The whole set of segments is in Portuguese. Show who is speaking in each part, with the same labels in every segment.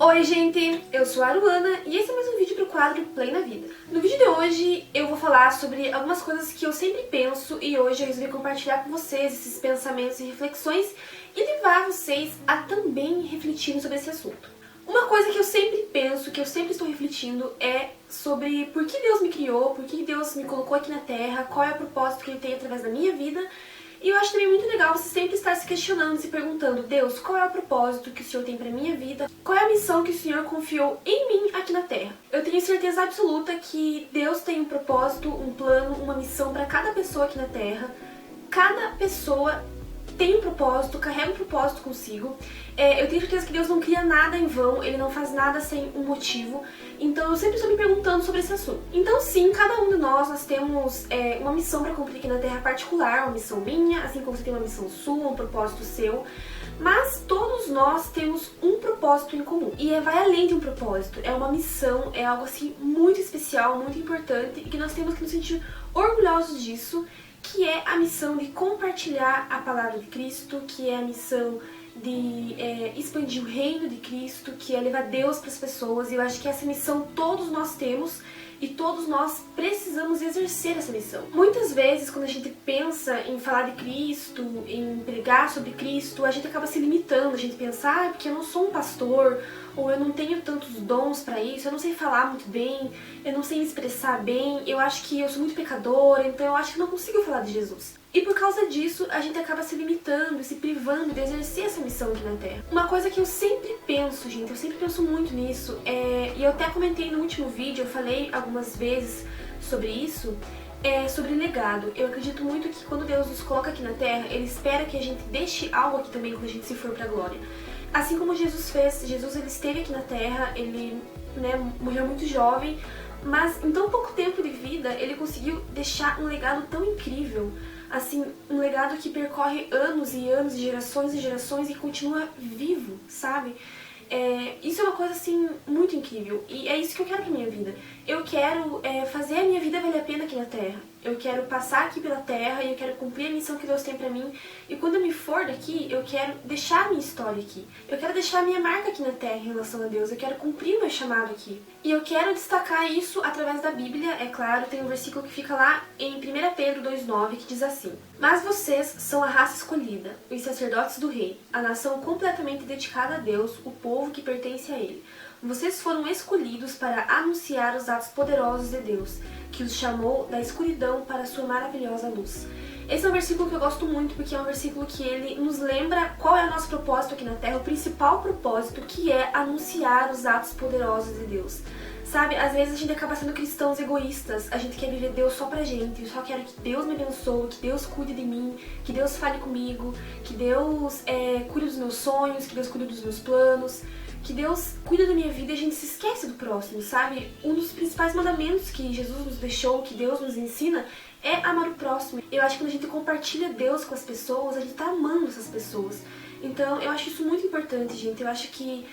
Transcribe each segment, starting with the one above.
Speaker 1: Oi gente, eu sou a Aruana e esse é mais um vídeo pro quadro Play na Vida. No vídeo de hoje eu vou falar sobre algumas coisas que eu sempre penso e hoje eu resolvi compartilhar com vocês esses pensamentos e reflexões e levar vocês a também refletirem sobre esse assunto. Uma coisa que eu sempre penso, que eu sempre estou refletindo é sobre por que Deus me criou, por que Deus me colocou aqui na Terra, qual é o propósito que Ele tem através da minha vida. E eu acho também muito legal você sempre estar se questionando, se perguntando: Deus, qual é o propósito que o Senhor tem pra minha vida? Qual é a missão que o Senhor confiou em mim aqui na Terra? Eu tenho certeza absoluta que Deus tem um propósito, um plano, uma missão pra cada pessoa aqui na Terra. Cada pessoa tem um propósito, carrega um propósito consigo. Eu tenho certeza que Deus não cria nada em vão, Ele não faz nada sem um motivo. Então eu sempre estou me perguntando sobre esse assunto. Então sim, cada um de nós temos uma missão para cumprir aqui na Terra particular, uma missão minha, assim como você tem uma missão sua, um propósito seu. Mas todos nós temos um propósito em comum. E vai além de um propósito, é uma missão, é algo assim muito especial, muito importante e que nós temos que nos sentir orgulhosos disso, que é a missão de compartilhar a palavra de Cristo, que é a missão de expandir o reino de Cristo, que é levar Deus para as pessoas. E eu acho que essa missão todos nós temos e todos nós precisamos exercer essa missão. Muitas vezes, quando a gente pensa em falar de Cristo, em pregar sobre Cristo, a gente acaba se limitando, a gente pensa, porque eu não sou um pastor, ou eu não tenho tantos dons para isso, eu não sei falar muito bem, eu não sei me expressar bem, eu acho que eu sou muito pecadora, então eu acho que não consigo falar de Jesus. E por causa disso, a gente acaba se limitando, se privando de exercer essa missão aqui na Terra. Uma coisa que eu sempre penso, gente, eu sempre penso muito nisso, e eu até comentei no último vídeo, eu falei algumas vezes sobre isso, sobre legado. Eu acredito muito que quando Deus nos coloca aqui na Terra, Ele espera que a gente deixe algo aqui também quando a gente se for pra glória. Assim como Jesus fez, Jesus ele esteve aqui na Terra, ele morreu muito jovem, mas em tão pouco tempo de vida ele conseguiu deixar um legado tão incrível, assim, um legado que percorre anos e anos, gerações e gerações e continua vivo, sabe? Isso é uma coisa assim muito incrível e é isso que eu quero pra minha vida. Eu quero fazer a minha vida valer a pena aqui na Terra. Eu quero passar aqui pela Terra e eu quero cumprir a missão que Deus tem pra mim. E quando eu me for daqui, eu quero deixar a minha história aqui. Eu quero deixar a minha marca aqui na Terra em relação a Deus. Eu quero cumprir o meu chamado aqui. E eu quero destacar isso através da Bíblia, é claro. Tem um versículo que fica lá em 1 Pedro 2,9 que diz assim: Mas vocês são a raça escolhida, os sacerdotes do rei, a nação completamente dedicada a Deus, o povo que pertence a Ele. Vocês foram escolhidos para anunciar os atos poderosos de Deus, que os chamou da escuridão para a sua maravilhosa luz. Esse é um versículo que eu gosto muito, porque é um versículo que ele nos lembra qual é o nosso propósito aqui na Terra, o principal propósito, que é anunciar os atos poderosos de Deus. Sabe, às vezes a gente acaba sendo cristãos egoístas, a gente quer viver Deus só pra gente, eu só quero que Deus me abençoe, que Deus cuide de mim, que Deus fale comigo, que Deus cuide dos meus sonhos, que Deus cuide dos meus planos, que Deus cuida da minha vida e a gente se esquece do próximo, sabe? Um dos principais mandamentos que Jesus nos deixou, que Deus nos ensina, é amar o próximo. Eu acho que quando a gente compartilha Deus com as pessoas, a gente tá amando essas pessoas. Então eu acho isso muito importante, gente. Eu acho que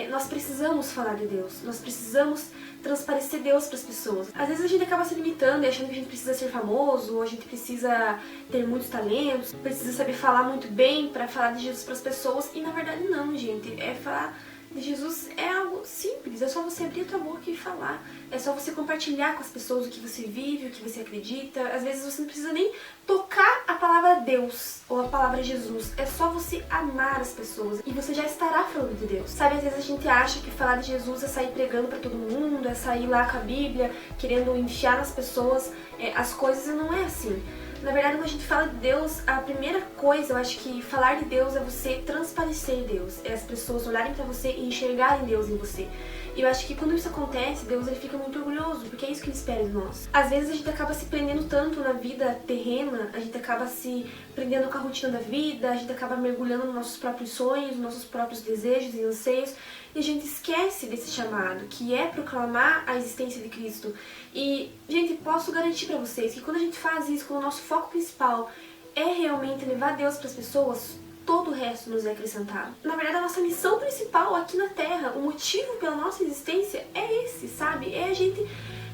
Speaker 1: nós precisamos falar de Deus, nós precisamos transparecer Deus para as pessoas. Às vezes a gente acaba se limitando e achando que a gente precisa ser famoso, ou a gente precisa ter muitos talentos, precisa saber falar muito bem para falar de Jesus para as pessoas, e na verdade não, gente. Falar de Jesus é algo simples, é só você abrir a tua boca e falar. É só você compartilhar com as pessoas o que você vive, o que você acredita. Às vezes você não precisa nem tocar a palavra Deus ou a palavra Jesus. É só você amar as pessoas e você já estará falando de Deus. Sabe, às vezes a gente acha que falar de Jesus é sair pregando pra todo mundo, é sair lá com a Bíblia, querendo enfiar nas pessoas as coisas, e não é assim. Na verdade, quando a gente fala de Deus, a primeira coisa, eu acho que falar de Deus é você transparecer Deus. É as pessoas olharem pra você e enxergarem Deus em você. E eu acho que quando isso acontece, Deus ele fica muito orgulhoso, porque é isso que Ele espera de nós. Às vezes a gente acaba se prendendo tanto na vida terrena, a gente acaba se prendendo com a rotina da vida, a gente acaba mergulhando nos nossos próprios sonhos, nos nossos próprios desejos e anseios, e a gente esquece desse chamado, que é proclamar a existência de Cristo. E, gente, posso garantir pra vocês que quando a gente faz isso, quando o nosso foco principal é realmente levar Deus pras pessoas, todo o resto nos é acrescentado. Na verdade, a nossa missão principal aqui na Terra, o motivo pela nossa existência é esse, sabe? É a gente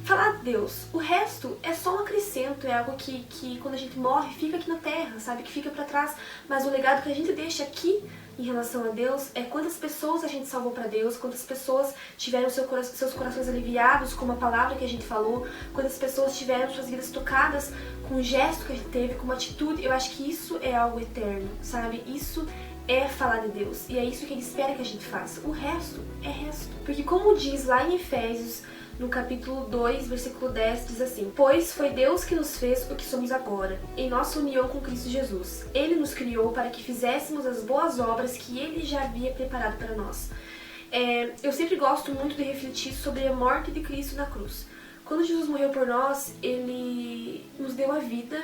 Speaker 1: falar de Deus. O resto é só um acrescento, é algo que quando a gente morre fica aqui na Terra, sabe? Que fica pra trás. Mas o legado que a gente deixa aqui em relação a Deus é quantas pessoas a gente salvou para Deus, quantas pessoas tiveram seus corações aliviados com uma palavra que a gente falou, quantas pessoas tiveram suas vidas tocadas com um gesto que a gente teve, com uma atitude. Eu acho que isso é algo eterno, sabe? Isso é falar de Deus, e é isso que Ele espera que a gente faça. O resto é resto. Porque como diz lá em Efésios, no capítulo 2, versículo 10, diz assim: Pois foi Deus que nos fez o que somos agora, em nossa união com Cristo Jesus. Ele nos criou para que fizéssemos as boas obras que Ele já havia preparado para nós. Eu sempre gosto muito de refletir sobre a morte de Cristo na cruz. Quando Jesus morreu por nós, Ele nos deu a vida.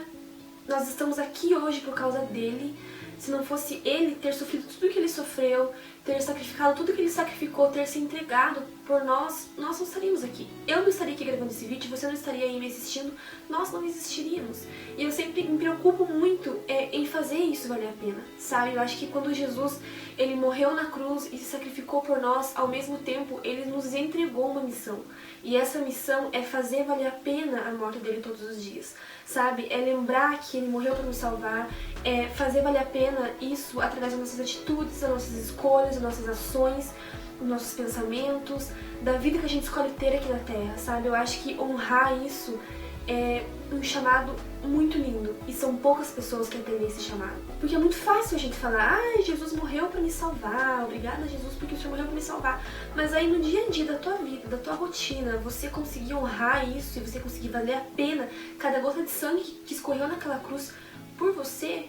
Speaker 1: Nós estamos aqui hoje por causa dele. Se não fosse Ele ter sofrido tudo que Ele sofreu, ter sacrificado tudo que Ele sacrificou, ter se entregado por nós, nós não estaríamos aqui. Eu não estaria aqui gravando esse vídeo, você não estaria aí me assistindo, nós não existiríamos. E eu sempre me preocupo muito em fazer isso valer a pena, sabe? Eu acho que quando Jesus, Ele morreu na cruz e se sacrificou por nós, ao mesmo tempo, Ele nos entregou uma missão. E essa missão é fazer valer a pena a morte dele todos os dias, sabe? É lembrar que Ele morreu para nos salvar, é fazer valer a pena isso através das nossas atitudes, das nossas escolhas, das nossas ações, dos nossos pensamentos, da vida que a gente escolhe ter aqui na Terra, sabe? Eu acho que honrar isso é um chamado muito lindo, e são poucas pessoas que atendem esse chamado. Porque é muito fácil a gente falar: Jesus morreu para me salvar, obrigada Jesus porque o Senhor morreu para me salvar. Mas aí no dia a dia da tua vida, da tua rotina, você conseguir honrar isso e você conseguir valer a pena cada gota de sangue que escorreu naquela cruz por você,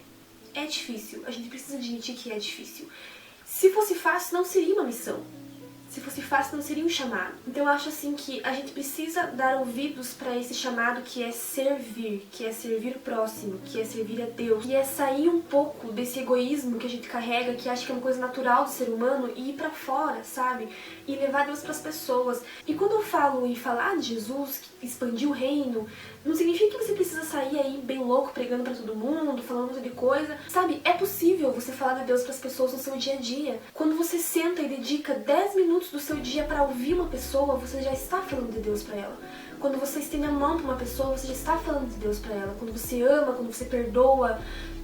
Speaker 1: é difícil. A gente precisa admitir que é difícil. Se fosse fácil, não seria uma missão. Se fosse fácil, não seria um chamado. Então eu acho assim que a gente precisa dar ouvidos para esse chamado que é servir o próximo, que é servir a Deus, e é sair um pouco desse egoísmo que a gente carrega, que acha que é uma coisa natural do ser humano, e ir para fora, sabe? E levar Deus para as pessoas. E quando eu falo em falar de Jesus, expandir o reino, não significa que você precisa sair aí bem louco, pregando para todo mundo, falando um monte de coisa. Sabe, é possível você falar de Deus para as pessoas no seu dia a dia. Quando você senta e dedica 10 minutos do seu dia para ouvir uma pessoa, você já está falando de Deus para ela. Quando você estende a mão para uma pessoa, você já está falando de Deus para ela. Quando você ama, quando você perdoa,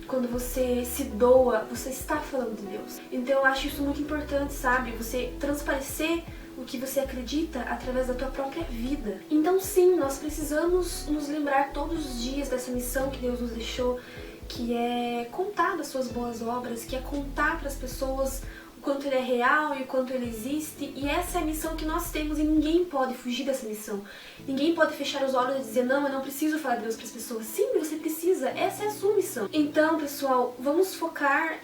Speaker 1: quando você se doa, você está falando de Deus. Então eu acho isso muito importante, sabe? Você transparecer o que você acredita através da tua própria vida. Então sim, nós precisamos nos lembrar todos os dias dessa missão que Deus nos deixou, que é contar das suas boas obras, que é contar para as pessoas o quanto Ele é real e o quanto Ele existe. E essa é a missão que nós temos, e ninguém pode fugir dessa missão. Ninguém pode fechar os olhos e dizer: não, eu não preciso falar de Deus para as pessoas. Sim, você precisa, essa é a sua missão. Então, pessoal, vamos focar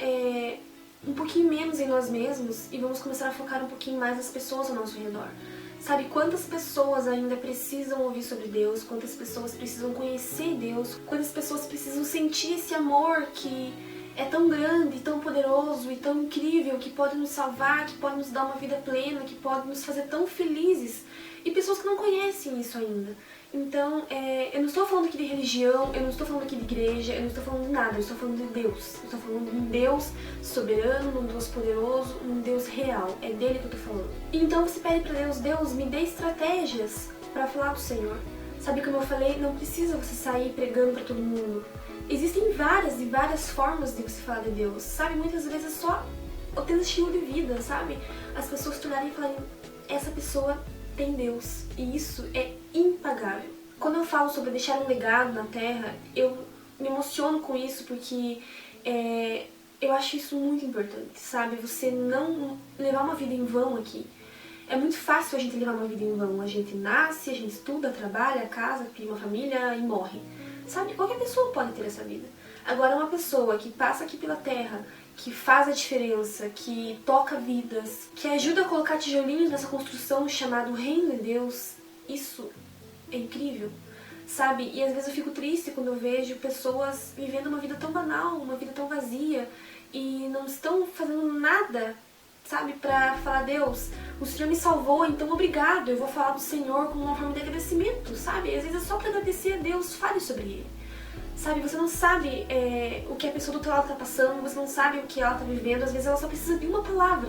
Speaker 1: um pouquinho menos em nós mesmos e vamos começar a focar um pouquinho mais nas pessoas ao nosso redor. Sabe, quantas pessoas ainda precisam ouvir sobre Deus, quantas pessoas precisam conhecer Deus, quantas pessoas precisam sentir esse amor que é tão grande, tão poderoso e tão incrível, que pode nos salvar, que pode nos dar uma vida plena, que pode nos fazer tão felizes, e pessoas que não conhecem isso ainda. Então, eu não estou falando aqui de religião, eu não estou falando aqui de igreja, eu não estou falando de nada, eu estou falando de Deus. Eu estou falando de um Deus soberano, um Deus poderoso, um Deus real. É dele que eu estou falando. Então você pede para Deus: Deus, me dê estratégias para falar do Senhor. Sabe, como eu falei, não precisa você sair pregando para todo mundo. Existem várias e várias formas de você falar de Deus, sabe? Muitas vezes é só o teu estilo de vida, sabe? As pessoas te olharem e falarem: essa pessoa tem Deus, e isso é impagável. Quando eu falo sobre deixar um legado na Terra, eu me emociono com isso porque eu acho isso muito importante, sabe? Você não levar uma vida em vão aqui. É muito fácil a gente levar uma vida em vão. A gente nasce, a gente estuda, trabalha, casa, cria uma família e morre. Sabe? Qualquer pessoa pode ter essa vida. Agora, uma pessoa que passa aqui pela Terra, que faz a diferença, que toca vidas, que ajuda a colocar tijolinhos nessa construção chamada Reino de Deus, isso é incrível, sabe? E às vezes eu fico triste quando eu vejo pessoas vivendo uma vida tão banal, uma vida tão vazia, e não estão fazendo nada, sabe, pra falar: Deus, o Senhor me salvou, então obrigado, eu vou falar do Senhor como uma forma de agradecimento, sabe? Às vezes é só pra agradecer a Deus, fale sobre Ele. Sabe, você não sabe o que a pessoa do outro lado tá passando, você não sabe o que ela tá vivendo, às vezes ela só precisa de uma palavra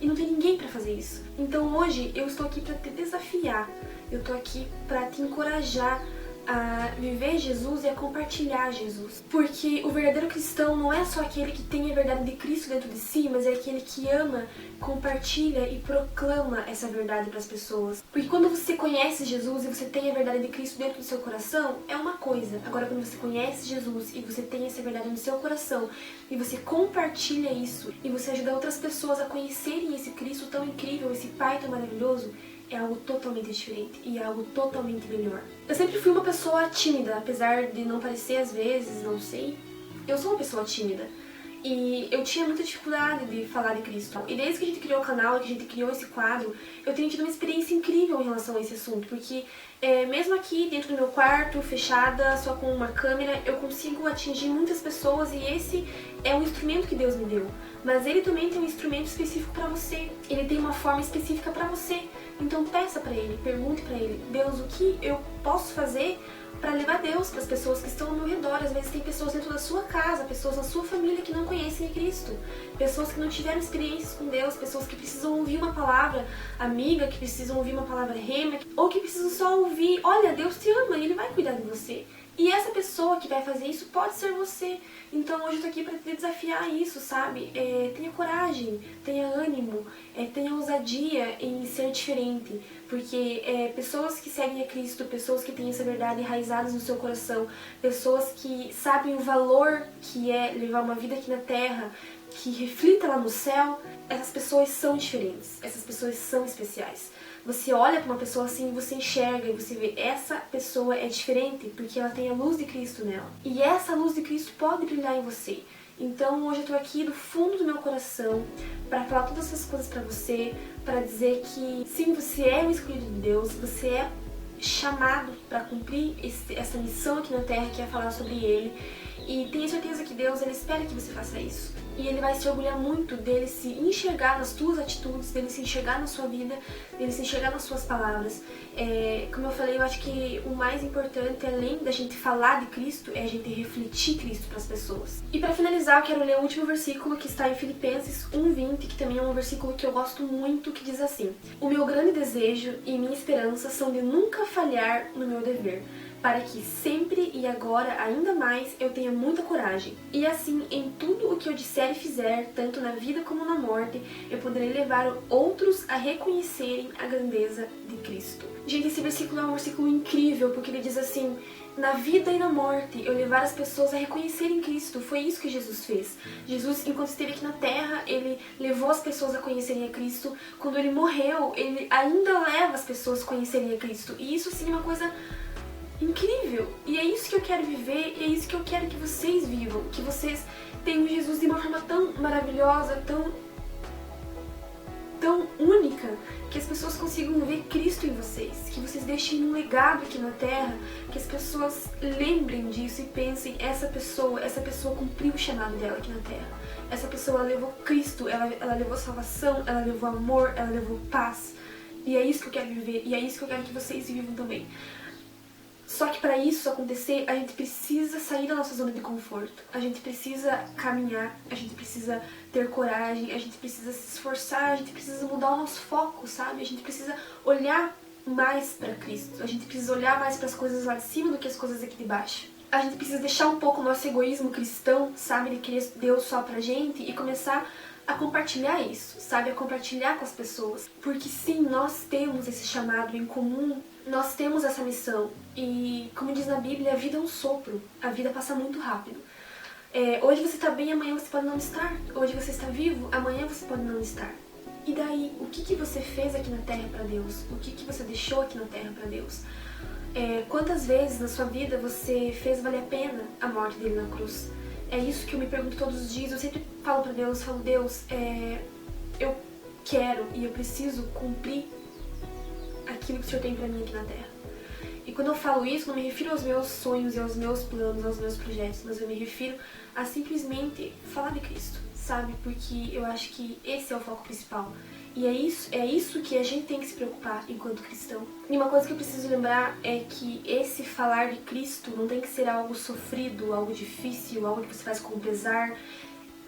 Speaker 1: e não tem ninguém pra fazer isso. Então hoje eu estou aqui pra te desafiar, eu tô aqui pra te encorajar a viver Jesus e a compartilhar Jesus. Porque o verdadeiro cristão não é só aquele que tem a verdade de Cristo dentro de si, mas é aquele que ama, compartilha e proclama essa verdade para as pessoas. Porque quando você conhece Jesus e você tem a verdade de Cristo dentro do seu coração, é uma coisa. Agora, quando você conhece Jesus e você tem essa verdade no seu coração e você compartilha isso e você ajuda outras pessoas a conhecerem esse Cristo tão incrível, esse Pai tão maravilhoso, é algo totalmente diferente e é algo totalmente melhor. Eu sempre fui uma pessoa tímida, apesar de não parecer às vezes, não sei. Eu sou uma pessoa tímida e eu tinha muita dificuldade de falar de Cristo. E desde que a gente criou o canal, que a gente criou esse quadro, eu tenho tido uma experiência incrível em relação a esse assunto, porque mesmo aqui dentro do meu quarto, fechada, só com uma câmera, eu consigo atingir muitas pessoas e esse é um instrumento que Deus me deu. Mas ele também tem um instrumento específico para você, ele tem uma forma específica para você. Então peça para ele, pergunte para ele, Deus, o que eu posso fazer para levar Deus para as pessoas que estão ao meu redor? Às vezes tem pessoas dentro da sua casa, pessoas na sua família que não conhecem Cristo, pessoas que não tiveram experiências com Deus, pessoas que precisam ouvir uma palavra amiga, que precisam ouvir uma palavra rema, ou que precisam só ouvir, olha, Deus te ama e Ele vai cuidar de você. E essa pessoa que vai fazer isso pode ser você. Então hoje eu tô aqui pra te desafiar isso, sabe? Tenha coragem, tenha ânimo, tenha ousadia em ser diferente. Porque pessoas que seguem a Cristo, pessoas que têm essa verdade enraizadas no seu coração, pessoas que sabem o valor que é levar uma vida aqui na Terra, que reflita lá no céu, essas pessoas são diferentes, essas pessoas são especiais. Você olha para uma pessoa assim, você enxerga e você vê, essa pessoa é diferente porque ela tem a luz de Cristo nela. E essa luz de Cristo pode brilhar em você. Então hoje eu tô aqui do fundo do meu coração para falar todas essas coisas para você, para dizer que sim, você é um escolhido de Deus, você é chamado para cumprir essa missão aqui na Terra, que é falar sobre Ele. E tenha certeza que Deus, Ele espera que você faça isso. E Ele vai se orgulhar muito dele se enxergar nas tuas atitudes, dele se enxergar na sua vida, dele se enxergar nas suas palavras. Como eu falei, eu acho que o mais importante, além da gente falar de Cristo, é a gente refletir Cristo para as pessoas. E para finalizar, eu quero ler o último versículo que está em Filipenses 1:20, que também é um versículo que eu gosto muito, que diz assim: O meu grande desejo e minha esperança são de nunca falhar no meu dever, para que sempre e agora ainda mais eu tenha muita coragem. E assim, em tudo o que eu disser e fizer, tanto na vida como na morte, eu poderei levar outros a reconhecerem a grandeza de Cristo. Gente, esse versículo é um versículo incrível, porque ele diz assim: na vida e na morte, eu levar as pessoas a reconhecerem Cristo. Foi isso que Jesus fez. Jesus, enquanto esteve aqui na Terra, ele levou as pessoas a conhecerem a Cristo. Quando ele morreu, ele ainda leva as pessoas a conhecerem a Cristo. E isso, sim, é uma coisa incrível, e é isso que eu quero viver, e é isso que eu quero que vocês vivam, que vocês tenham Jesus de uma forma tão maravilhosa, tão única, que as pessoas consigam ver Cristo em vocês, que vocês deixem um legado aqui na Terra, que as pessoas lembrem disso e pensem, essa pessoa cumpriu o chamado dela aqui na Terra, essa pessoa levou Cristo, ela levou salvação, ela levou amor, ela levou paz, e é isso que eu quero viver, e é isso que eu quero que vocês vivam também. Só que para isso acontecer, a gente precisa sair da nossa zona de conforto. A gente precisa caminhar, a gente precisa ter coragem, a gente precisa se esforçar, a gente precisa mudar o nosso foco, sabe? A gente precisa olhar mais para Cristo. A gente precisa olhar mais para as coisas lá de cima do que as coisas aqui de baixo. A gente precisa deixar um pouco o nosso egoísmo cristão, sabe? De querer Deus só pra gente e começar a compartilhar isso, sabe? A compartilhar com as pessoas. Porque sim, nós temos esse chamado em comum, nós temos essa missão. E como diz na Bíblia, a vida é um sopro, a vida passa muito rápido. Hoje você está bem, amanhã você pode não estar. Hoje você está vivo, amanhã você pode não estar. E daí, o que você fez aqui na Terra para Deus? O que você deixou aqui na Terra para Deus? Quantas vezes na sua vida você fez valer a pena a morte dele na cruz? É isso que eu me pergunto todos os dias. Eu sempre falo pra Deus, Deus, eu quero e eu preciso cumprir aquilo que o Senhor tem pra mim aqui na Terra. E quando eu falo isso, não me refiro aos meus sonhos e aos meus planos, aos meus projetos, mas eu me refiro a simplesmente falar de Cristo, sabe? Porque eu acho que esse é o foco principal. E é isso que a gente tem que se preocupar enquanto cristão. E uma coisa que eu preciso lembrar é que esse falar de Cristo não tem que ser algo sofrido, algo difícil, algo que você faz com pesar.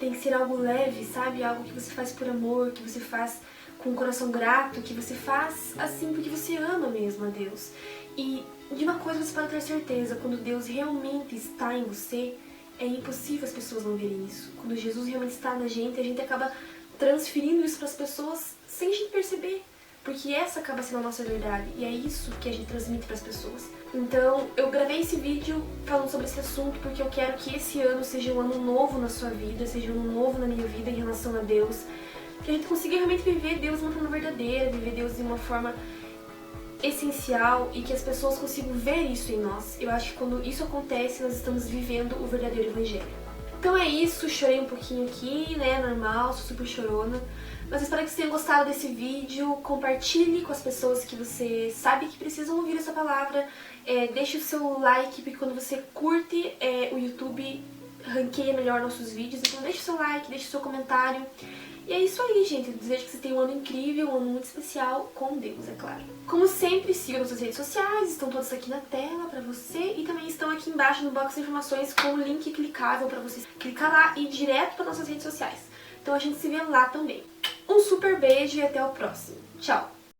Speaker 1: Tem que ser algo leve, sabe? Algo que você faz por amor, que você faz com um coração grato, que você faz assim porque você ama mesmo a Deus. E de uma coisa você pode ter certeza, quando Deus realmente está em você, é impossível as pessoas não verem isso. Quando Jesus realmente está na gente, a gente acaba transferindo isso para as pessoas sem a gente perceber. Porque essa acaba sendo a nossa verdade e é isso que a gente transmite para as pessoas. Então, eu gravei esse vídeo falando sobre esse assunto porque eu quero que esse ano seja um ano novo na sua vida, seja um ano novo na minha vida em relação a Deus. Que a gente consiga realmente viver Deus de uma forma verdadeira, viver Deus de uma forma essencial e que as pessoas consigam ver isso em nós. Eu acho que quando isso acontece, nós estamos vivendo o verdadeiro evangelho. Então é isso, chorei um pouquinho aqui, né, normal, sou super chorona. Mas espero que vocês tenham gostado desse vídeo, compartilhe com as pessoas que você sabe que precisam ouvir essa palavra. Deixe o seu like, porque quando você curte, o YouTube ranqueia melhor nossos vídeos. Então deixe o seu like, deixe o seu comentário. E é isso aí, gente. Eu desejo que vocês tenham um ano incrível, um ano muito especial com Deus, é claro. Como sempre, siga nossas redes sociais, estão todas aqui na tela pra você. E também estão aqui embaixo no box de informações com o link clicável pra você clicar lá e ir direto para nossas redes sociais. Então a gente se vê lá também. Um super beijo e até o próximo. Tchau!